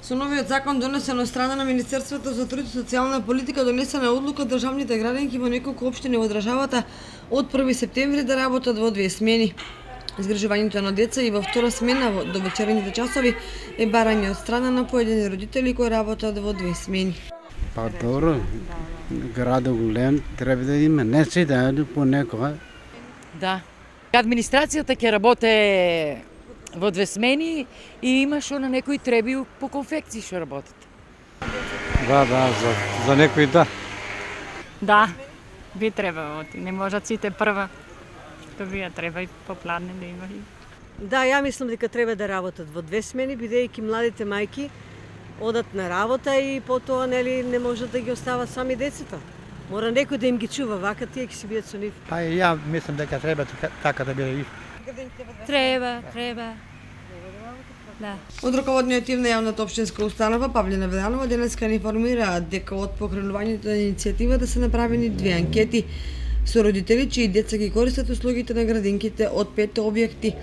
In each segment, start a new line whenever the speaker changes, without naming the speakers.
Со новиот закон донесен од страна на Министерството за труд и социјална политика донесена одлука државните градинки во неколку општини во државата од 1 септември да работат во 2 смени. Изгрижувањето на деца и во втора смена до вечерните часови е барање од страна на поедини родители кои работат во 2 смени.
Па добро, градот голем, треба да има не се да понекога.
Да. Администрацијата ќе работи во 2 смени и има што на некои треби по конфекции што работат.
Да, за некои да.
Да, би требало. Не можат сите прва. Тоа треба и попладне да има.
Да, ја мислам дека треба да работат во 2 смени, бидејќи младите мајки одат на работа и потоа не можат да ги остават сами децата. Мора некој да им ги чува, вака тие ќе си бидат со нив.
Па и ја мислам дека треба така да биде.
Треба. Да.
Од раководниот тим на јавната општинска установа Павлина Велјанова денеска ни информираат дека од покренувањето на иницијативата се направени 2 анкети со родители чии деца ги користат услугите на градинките од 5 објекти.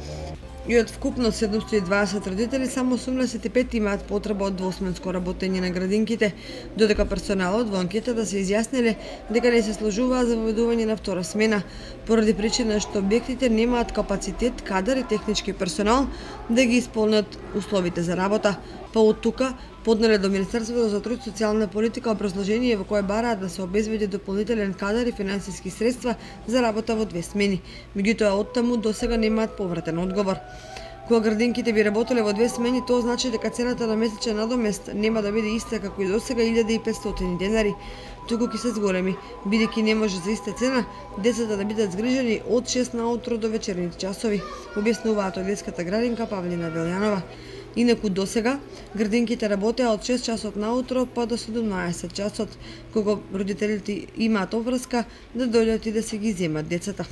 И од вкупно 720 родители, само 85 имаат потреба од двосменско работење на градинките, додека персоналот во анкетата се изјасниле дека не се сложуваат за воведување на втора смена, поради причина што објектите немаат капацитет, кадар и технички персонал да ги исполнат условите за работа. Па од тука поднале до Министерството за труд и социјална политика образложение во кое бараат да се обезбеди дополнителен кадар и финансиски средства за работа во 2 смени. Меѓутоа оттаму досега немаат повратен одговор. Кога градинките би работеле во 2 смени, тоа значи дека цената на месечен надомест нема да биде иста како и досега 1500 денари, туку ќе се зголеми, бидејќи не може за иста цена децата да бидат згрижени од 6 наутро до вечерните часови, објаснуваат од детската градинка Павлина Велјанова. Инаку досега градинките работеа од 6 часот наутро па до 17 часот, кога родителите имаат обврска да дојдат и да се ги земат децата.